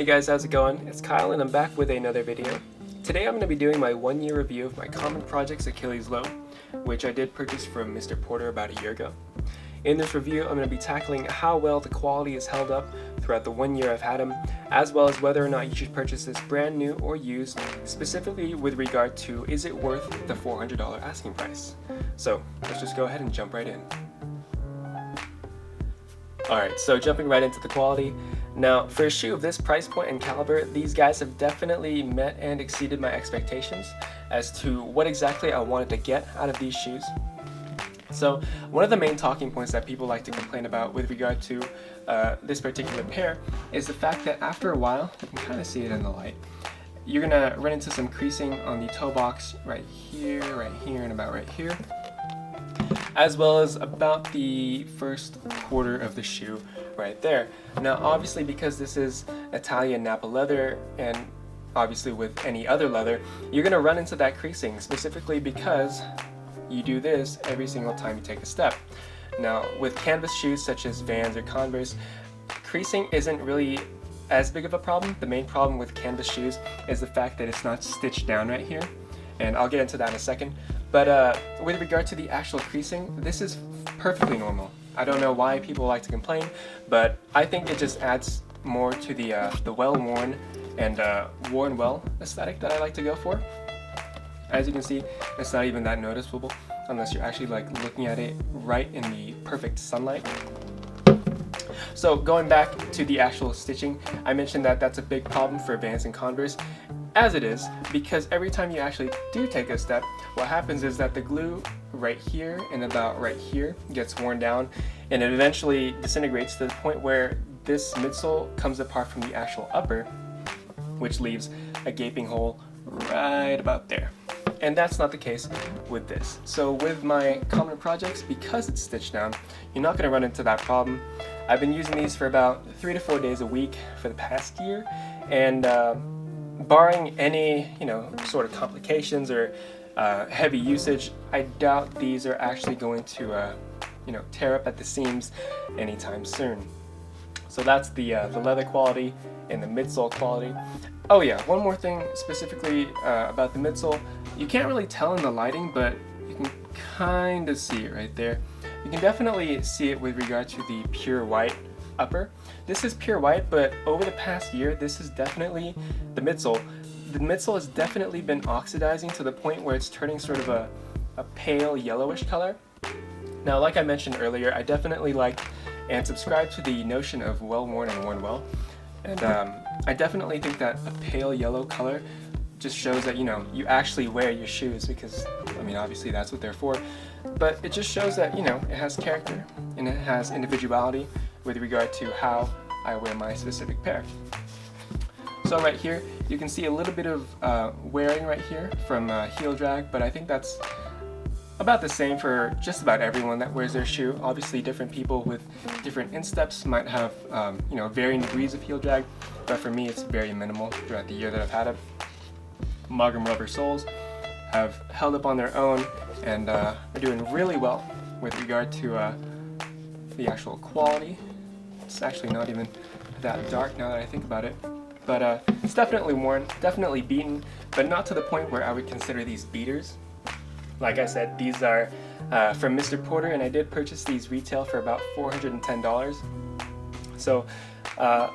Hey guys, how's it going? It's Kyle and I'm back with another video. Today I'm going to be doing my 1-year review of my Common Projects Achilles low, which I did purchase from Mr. Porter about a year ago. In this review, I'm going to be tackling how well the quality is held up throughout the 1 year I've had him, as well as whether or not you should purchase this brand new or used, specifically with regard to is it worth the $400 asking price. So let's just go ahead and jump right in. Alright, so jumping right into the quality. Now, for a shoe of this price point and caliber, these guys have definitely met and exceeded my expectations as to what exactly I wanted to get out of these shoes. So, one of the main talking points that people like to complain about with regard to this particular pair is the fact that after a while, you can kind of see it in the light, you're going to run into some creasing on the toe box right here, and about right here, as well as about the first quarter of the shoe right there. Now obviously, because this is Italian Napa leather, and obviously with any other leather, you're going to run into that creasing, specifically because you do this every single time you take a step. Now with canvas shoes such as Vans or Converse, creasing isn't really as big of a problem. The main problem with canvas shoes is the fact that it's not stitched down right here, and I'll get into that in a second. But with regard to the actual creasing, this is perfectly normal. I don't know why people like to complain, but I think it just adds more to the well-worn and worn well aesthetic that I like to go for. As you can see, it's not even that noticeable unless you're actually like looking at it right in the perfect sunlight. So going back to the actual stitching, I mentioned that that's a big problem for Vans and Converse, as it is, because every time you actually do take a step, what happens is that the glue right here and about right here gets worn down, and it eventually disintegrates to the point where this midsole comes apart from the actual upper, which leaves a gaping hole right about there. And that's not the case with this. So with my Common Projects, because it's stitched down, you're not going to run into that problem. I've been using these for about 3 to 4 days a week for the past year, and barring any, sort of complications or heavy usage, I doubt these are actually going to, tear up at the seams anytime soon. So that's the leather quality and the midsole quality. Oh yeah, one more thing specifically about the midsole. You can't really tell in the lighting, but you can kind of see it right there. You can definitely see it with regard to the pure white upper. This is pure white, but over the past year, this is definitely the midsole. The midsole has definitely been oxidizing to the point where it's turning sort of a pale yellowish color. Now, like I mentioned earlier, I definitely like and subscribe to the notion of well-worn and worn well. And I definitely think that a pale yellow color just shows that, you actually wear your shoes, because, obviously that's what they're for. But it just shows that, it has character and it has individuality with regard to how I wear my specific pair. So right here, you can see a little bit of wearing right here from heel drag, but I think that's about the same for just about everyone that wears their shoe. Obviously, different people with different insteps might have, varying degrees of heel drag, but for me, it's very minimal throughout the year that I've had it. Margam rubber soles have held up on their own and are doing really well with regard to the actual quality. It's actually not even that dark now that I think about it. But it's definitely worn, definitely beaten, but not to the point where I would consider these beaters. Like I said, these are from Mr. Porter, and I did purchase these retail for about $410. So I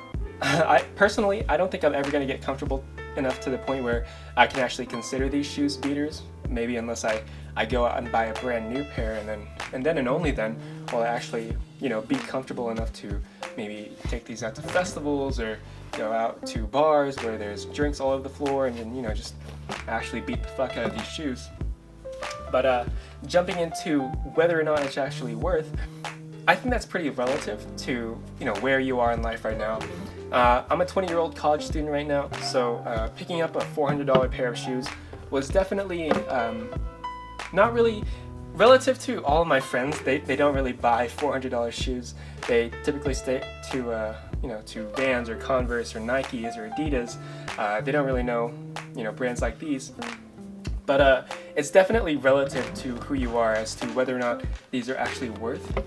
don't think I'm ever going to get comfortable enough to the point where I can actually consider these shoes beaters. Maybe unless I go out and buy a brand new pair, and then and only then will I actually be comfortable enough to maybe take these out to festivals or go out to bars where there's drinks all over the floor, and then just actually beat the fuck out of these shoes. But jumping into whether or not it's actually worth, I think that's pretty relative to where you are in life right now. I'm a 20-year-old college student right now, so picking up a $400 pair of shoes was definitely not really relative to all of my friends. They don't really buy $400 shoes. They typically stick to to Vans or Converse or Nikes or Adidas. They don't really know brands like these. But it's definitely relative to who you are as to whether or not these are actually worth.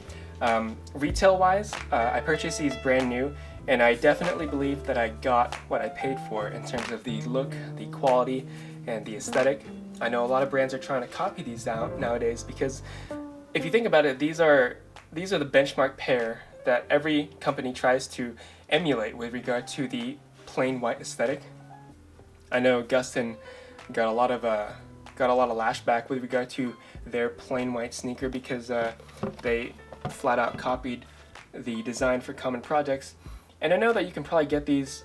Retail wise, I purchased these brand new and I definitely believe that I got what I paid for in terms of the look, the quality, and the aesthetic. I know a lot of brands are trying to copy these out nowadays because if you think about it, these are the benchmark pair that every company tries to emulate with regard to the plain white aesthetic. I know Gustin got a lot of lashback with regard to their plain white sneaker because they flat out copied the design for common projects. And I know that you can probably get these,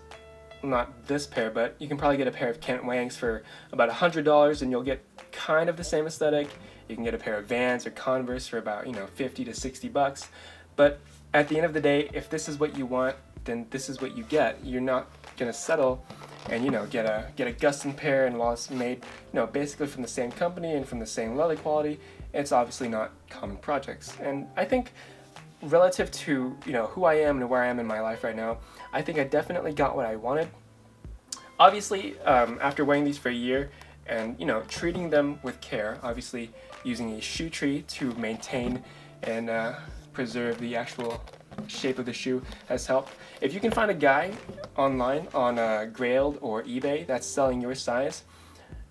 not this pair, but you can probably get a pair of Kent Wangs for about $100 and you'll get kind of the same aesthetic. You can get a pair of Vans or Converse for about, 50 to 60 bucks. But at the end of the day, if this is what you want, then this is what you get. You're not gonna settle and get a Gustin pair, and while it's made basically from the same company and from the same leather quality, it's obviously not common projects. And I think relative to who I am and where I am in my life right now, I think I definitely got what I wanted. Obviously, after wearing these for a year and treating them with care, obviously using a shoe tree to maintain and preserve the actual shape of the shoe has helped. If you can find a guy online on Grailed or eBay that's selling your size,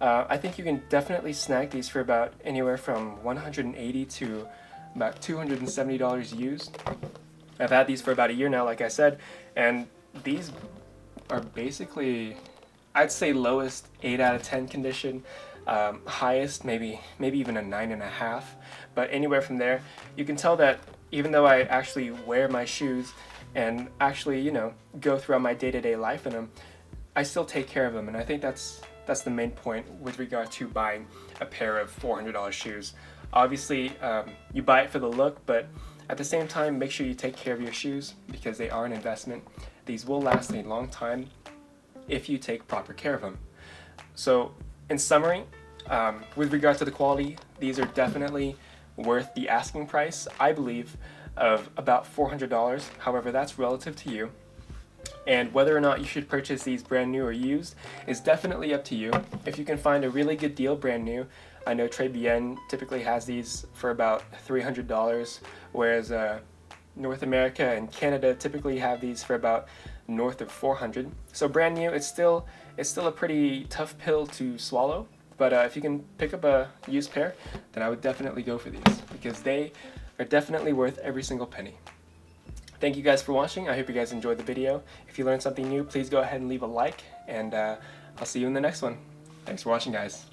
I think you can definitely snag these for about anywhere from $180 to about $270 used. I've had these for about a year now, like I said, and these are basically, I'd say lowest 8 out of 10 condition, highest maybe even a 9.5, but anywhere from there. You can tell that even though I actually wear my shoes and actually go throughout my day-to-day life in them, I still take care of them, and I think that's the main point with regard to buying a pair of $400 shoes. Obviously, you buy it for the look, but at the same time, make sure you take care of your shoes because they are an investment. These will last a long time if you take proper care of them. So, in summary, with regard to the quality, these are definitely worth the asking price, I believe, of about $400. However, that's relative to you. And whether or not you should purchase these brand new or used is definitely up to you. If you can find a really good deal brand new, I know Très Bien typically has these for about $300, whereas North America and Canada typically have these for about north of $400. So brand new, it's still a pretty tough pill to swallow. But if you can pick up a used pair, then I would definitely go for these because they are definitely worth every single penny. Thank you guys for watching. I hope you guys enjoyed the video. If you learned something new, please go ahead and leave a like, and I'll see you in the next one. Thanks for watching, guys.